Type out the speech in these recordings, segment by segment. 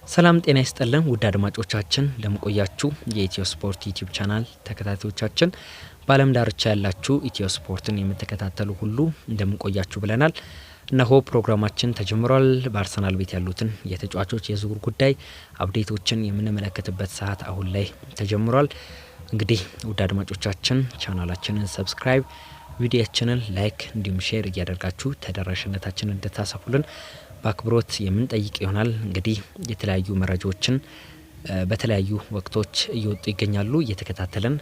ሰላም ጤና ይስጥልን ውድ አድማጮቻችን ለምቆያችሁ የኢትዮ ስፖርት ዩቲዩብ ቻናል ተከታታዮቻችን በዓለም ዳርቻ ያላችሁ ኢትዮ ስፖርትን የምትከታተሉ ሁሉ እንደምቆያችሁ ብለናል። እነሆ ፕሮግራማችን ተጀምሯል። በአርሰናል ቤት ያሉትን የተጫዋቾች የዝውውር ጉዳይ አፕዴቶችን የምንመለከትበት ሰዓት አሁን ላይ ተጀምሯል። እንግዲህ ውድ አድማጮቻችን ቻናላችንን ሰብስክራይብ፣ ቪዲዮአችንን ላይክ እንዲሁም ሼር እያደረጋችሁ ተደራሽነታችንን እንድታሰፉልን በአክብሮት የምንጠይቅ ይሆናል። እንግዲህ የተለያዩ መረጃዎችን በተለያዩ ወቅቶች እየወጡ ይገኛሉ። እየተከታተልን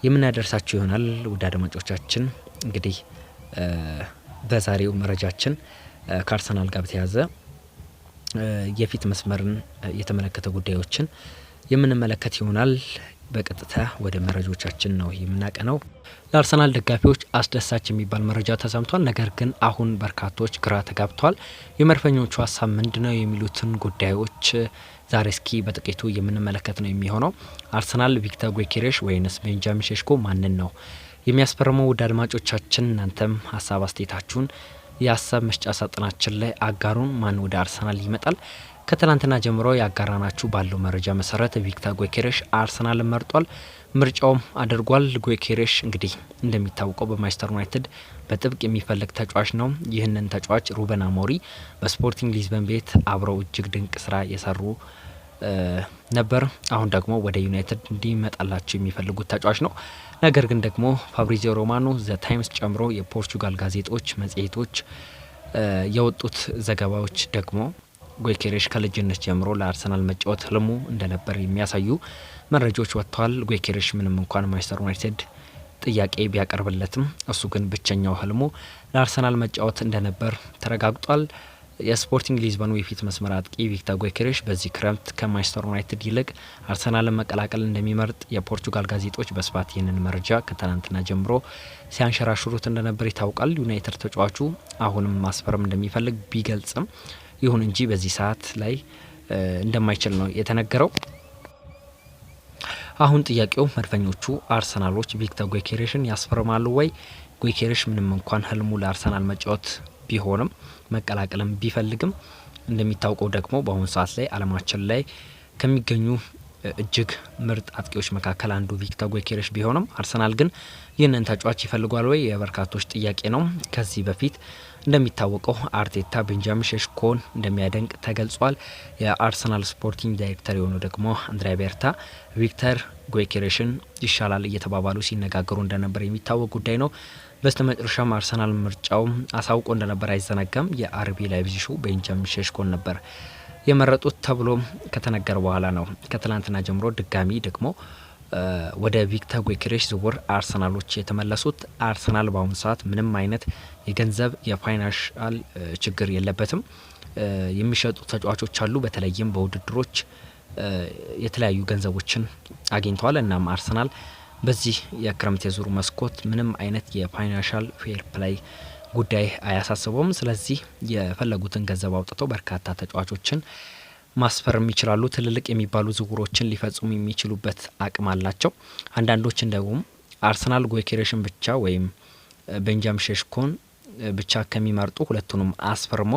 የምናደርሳችሁ ይሆናል። ውድ አድማጮቻችን እንግዲህ በዛሬው መረጃችን ከአርሰናል ጋር በተያያዘ የፊት መስመርን የተመለከተ ጉዳዮችን የምንመለከት ይሆናል። በቀጥታ ወደ መረጃዎቻችን ነው የምናቀነው። ለአርሰናል ደጋፊዎች አስደሳች የሚባል መረጃ ተሰምቷል። ነገር ግን አሁን በርካቶች ግራ ተጋብተዋል። የመድፈኞቹ ሀሳብ ምንድነው የሚሉትን ጉዳዮች ዛሬ እስኪ በጥቂቱ የምንመለከት ነው የሚሆነው። አርሰናል ቪክተር ጊዮኬሬሽ ወይንስ ቤንጃሚን ሼሽኮ ማንን ነው የሚያስፈርመው? ውድ አድማጮቻችን እናንተም ሀሳብ አስተያየታችሁን የሀሳብ መስጫ ሳጥናችን ላይ አጋሩን። ማን ወደ አርሰናል ይመጣል? ከትላንትና ጀምሮ ያጋራናችሁ ባለው መረጃ መሰረት ቪክተር ጊዮኬሬሽ አርሰናልን መርጧል። ምርጫውም አድርጓል። ጊዮኬሬሽ እንግዲህ እንደሚታወቀው በማንቸስተር ዩናይትድ በጥብቅ የሚፈለግ ተጫዋች ነው። ይህንን ተጫዋች ሩበን አሞሪ በስፖርቲንግ ሊዝበን ቤት አብረው እጅግ ድንቅ ስራ የሰሩ ነበር። አሁን ደግሞ ወደ ዩናይትድ እንዲመጣላቸው የሚፈልጉት ተጫዋች ነው። ነገር ግን ደግሞ ፋብሪዚዮ ሮማኖ፣ ዘ ታይምስ ጨምሮ የፖርቹጋል ጋዜጦች፣ መጽሔቶች የወጡት ዘገባዎች ደግሞ ጊዮኬሬሽ ከልጅነት ጀምሮ ለአርሰናል መጫወት ህልሙ እንደነበር የሚያሳዩ መረጃዎች ወጥተዋል። ጊዮኬሬሽ ምንም እንኳን ማንቸስተር ዩናይትድ ጥያቄ ቢያቀርብለትም እሱ ግን ብቸኛው ህልሙ ለአርሰናል መጫወት እንደነበር ተረጋግጧል። የስፖርቲንግ ሊዝበኑ የፊት መስመር አጥቂ ቪክተር ጊዮኬሬሽ በዚህ ክረምት ከማንቸስተር ዩናይትድ ይልቅ አርሰናልን መቀላቀል እንደሚመርጥ የፖርቹጋል ጋዜጦች በስፋት ይህንን መረጃ ከትናንትና ጀምሮ ሲያንሸራሽሩት እንደነበር ይታወቃል። ዩናይትድ ተጫዋቹ አሁንም ማስፈረም እንደሚፈልግ ቢገልጽም ይሁን እንጂ በዚህ ሰዓት ላይ እንደማይችል ነው የተነገረው። አሁን ጥያቄው መድፈኞቹ አርሰናሎች ቪክተር ጊዮኬሬሽን ያስፈርማሉ ወይ? ጊዮኬሬሽ ምንም እንኳን ህልሙ ለአርሰናል መጫወት ቢሆንም መቀላቀልም ቢፈልግም እንደሚታወቀው ደግሞ በአሁኑ ሰዓት ላይ አለማችን ላይ ከሚገኙ እጅግ ምርጥ አጥቂዎች መካከል አንዱ ቪክተር ጊዮኬሬሽ ቢሆንም አርሰናል ግን ይህንን ተጫዋች ይፈልጓል ወይ የበርካቶች ጥያቄ ነው። ከዚህ በፊት እንደሚታወቀው አርቴታ ቤንጃሚን ሼሽኮን እንደሚያደንቅ ተገልጿል። የአርሰናል ስፖርቲንግ ዳይሬክተር የሆኑ ደግሞ አንድሪያ ቤርታ ቪክተር ጊዮኬሬሽን ይሻላል እየተባባሉ ሲነጋገሩ እንደነበር የሚታወቅ ጉዳይ ነው። በስተመጨረሻም አርሰናል ምርጫው አሳውቆ እንደነበር አይዘነጋም። የአርቢ ላይፕዚጉ ቤንጃሚን ሼሽኮን ነበር የመረጡት ተብሎ ከተነገረ በኋላ ነው ከትላንትና ጀምሮ ድጋሚ ደግሞ ወደ ቪክተር ጊዮኬሬሽ ዝውውር አርሰናሎች የተመለሱት። አርሰናል በአሁኑ ሰዓት ምንም አይነት የገንዘብ የፋይናንሻል ችግር የለበትም። የሚሸጡ ተጫዋቾች አሉ። በተለይም በውድድሮች የተለያዩ ገንዘቦችን አግኝተዋል። እናም አርሰናል በዚህ የክረምት የዙር መስኮት ምንም አይነት የፋይናንሻል ፌር ፕላይ ጉዳይ አያሳስበውም። ስለዚህ የፈለጉትን ገንዘብ አውጥተው በርካታ ተጫዋቾችን ማስፈረም ይችላሉ። ትልልቅ የሚባሉ ዝውውሮችን ሊፈጽሙ የሚችሉበት አቅም አላቸው። አንዳንዶች እንደውም አርሰናል ጊዮኬሬሽን ብቻ ወይም ቤንጃሚን ሼሽኮን ብቻ ከሚመርጡ ሁለቱንም አስፈርሞ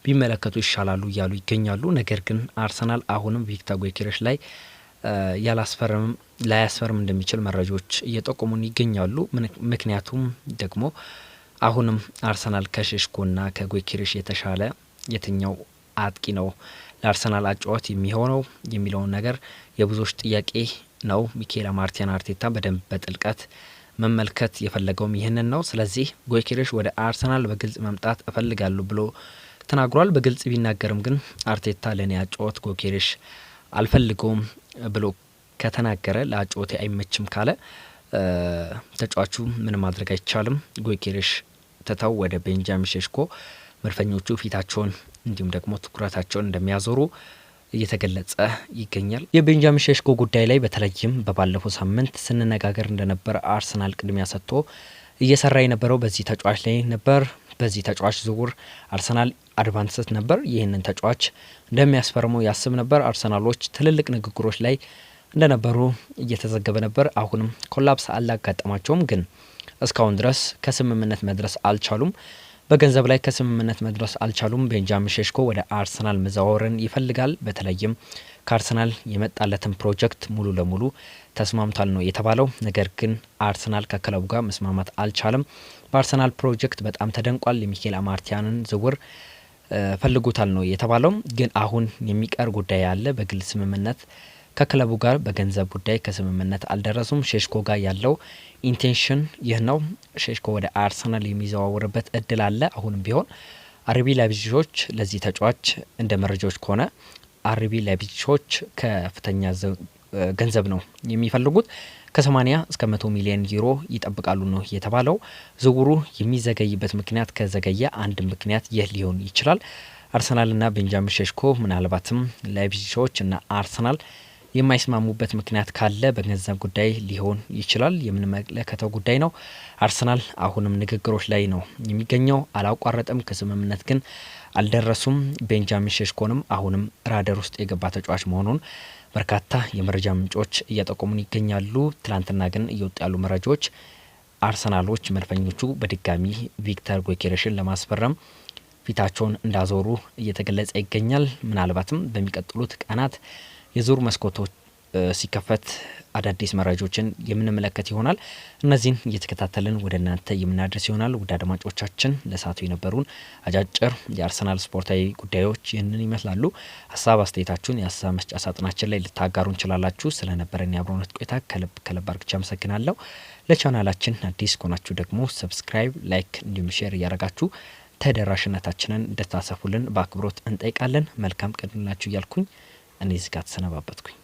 ቢመለከቱ ይሻላሉ እያሉ ይገኛሉ። ነገር ግን አርሰናል አሁንም ቪክተር ጊዮኬሬሽ ላይ ላያስፈርም እንደሚችል መረጃዎች እየጠቆሙን ይገኛሉ። ምክንያቱም ደግሞ አሁንም አርሰናል ከሼሽኮና ከጊዮኬሬሽ የተሻለ የትኛው አጥቂ ነው ለአርሰናል አጫዋት የሚሆነው የሚለውን ነገር የብዙዎች ጥያቄ ነው። ሚኬል አርቴታ በደንብ በጥልቀት መመልከት የፈለገውም ይህንን ነው። ስለዚህ ጊዮኬሬሽ ወደ አርሰናል በግልጽ መምጣት እፈልጋለሁ ብሎ ተናግሯል። በግልጽ ቢናገርም ግን አርቴታ ለኔ አጫዋት ጊዮኬሬሽ አልፈልገውም ብሎ ከተናገረ ለአጫዋቴ አይመችም ካለ ተጫዋቹ ምን ማድረግ አይቻልም። ጊዮኬሬሽ ትተው ወደ ቤንጃሚን ሼሽኮ መድፈኞቹ ፊታቸውን እንዲሁም ደግሞ ትኩረታቸውን እንደሚያዞሩ እየተገለጸ ይገኛል። የቤንጃሚን ሼሽኮ ጉዳይ ላይ በተለይም በባለፈው ሳምንት ስንነጋገር እንደነበር አርሰናል ቅድሚያ ሰጥቶ እየሰራ የነበረው በዚህ ተጫዋች ላይ ነበር። በዚህ ተጫዋች ዝውውር አርሰናል አድቫንስት ነበር። ይህንን ተጫዋች እንደሚያስፈርመው ያስብ ነበር። አርሰናሎች ትልልቅ ንግግሮች ላይ እንደነበሩ እየተዘገበ ነበር። አሁንም ኮላፕስ አላጋጠማቸውም፣ ግን እስካሁን ድረስ ከስምምነት መድረስ አልቻሉም። በገንዘብ ላይ ከስምምነት መድረስ አልቻሉም። ቤንጃሚን ሼሽኮ ወደ አርሰናል መዛወርን ይፈልጋል። በተለይም ከአርሰናል የመጣለትን ፕሮጀክት ሙሉ ለሙሉ ተስማምቷል ነው የተባለው። ነገር ግን አርሰናል ከክለቡ ጋር መስማማት አልቻለም። በአርሰናል ፕሮጀክት በጣም ተደንቋል። የሚኬል አማርቲያንን ዝውውር ፈልጉታል ነው የተባለው። ግን አሁን የሚቀር ጉዳይ አለ። በግል ስምምነት ከክለቡ ጋር በገንዘብ ጉዳይ ከስምምነት አልደረሱም። ሼሽኮ ጋር ያለው ኢንቴንሽን ይህ ነው። ሼሽኮ ወደ አርሰናል የሚዘዋወርበት እድል አለ። አሁንም ቢሆን አርቢ ላይፕዚጎች ለዚህ ተጫዋች እንደ መረጃዎች ከሆነ አርቢ ላይፕዚጎች ከፍተኛ ገንዘብ ነው የሚፈልጉት። ከ80 እስከ 100 ሚሊዮን ዩሮ ይጠብቃሉ ነው የተባለው። ዝውውሩ የሚዘገይበት ምክንያት ከዘገየ አንድ ምክንያት ይህ ሊሆን ይችላል። አርሰናልና ቤንጃሚን ሼሽኮ ምናልባትም ላይፕዚጎች እና አርሰናል የማይስማሙበት ምክንያት ካለ በገንዘብ ጉዳይ ሊሆን ይችላል። የምንመለከተው ጉዳይ ነው። አርሰናል አሁንም ንግግሮች ላይ ነው የሚገኘው። አላቋረጠም። ከስምምነት ግን አልደረሱም። ቤንጃሚን ሼሽኮንም አሁንም ራደር ውስጥ የገባ ተጫዋች መሆኑን በርካታ የመረጃ ምንጮች እየጠቆሙን ይገኛሉ። ትላንትና ግን እየወጡ ያሉ መረጃዎች አርሰናሎች መድፈኞቹ በድጋሚ ቪክተር ጊዮኬሬስን ለማስፈረም ፊታቸውን እንዳዞሩ እየተገለጸ ይገኛል። ምናልባትም በሚቀጥሉት ቀናት የዝውውር መስኮቶች ሲከፈት አዳዲስ መረጃዎችን የምንመለከት ይሆናል። እነዚህን እየተከታተልን ወደ እናንተ የምናደርስ ይሆናል። ውድ አድማጮቻችን ለሰዓቱ የነበሩን አጫጭር የአርሰናል ስፖርታዊ ጉዳዮች ይህንን ይመስላሉ። ሀሳብ አስተያየታችሁን የሀሳብ መስጫ ሳጥናችን ላይ ልታጋሩ እንችላላችሁ። ስለነበረን የአብሮነት ቆይታ ከልብ አርግቼ አመሰግናለሁ። ለቻናላችን አዲስ ከሆናችሁ ደግሞ ሰብስክራይብ፣ ላይክ እንዲሁም ሼር እያደረጋችሁ ተደራሽነታችንን እንድታሰፉልን በአክብሮት እንጠይቃለን። መልካም ቀን ላችሁ እያልኩኝ እኔ ዝጋ ተሰነባበትኩኝ።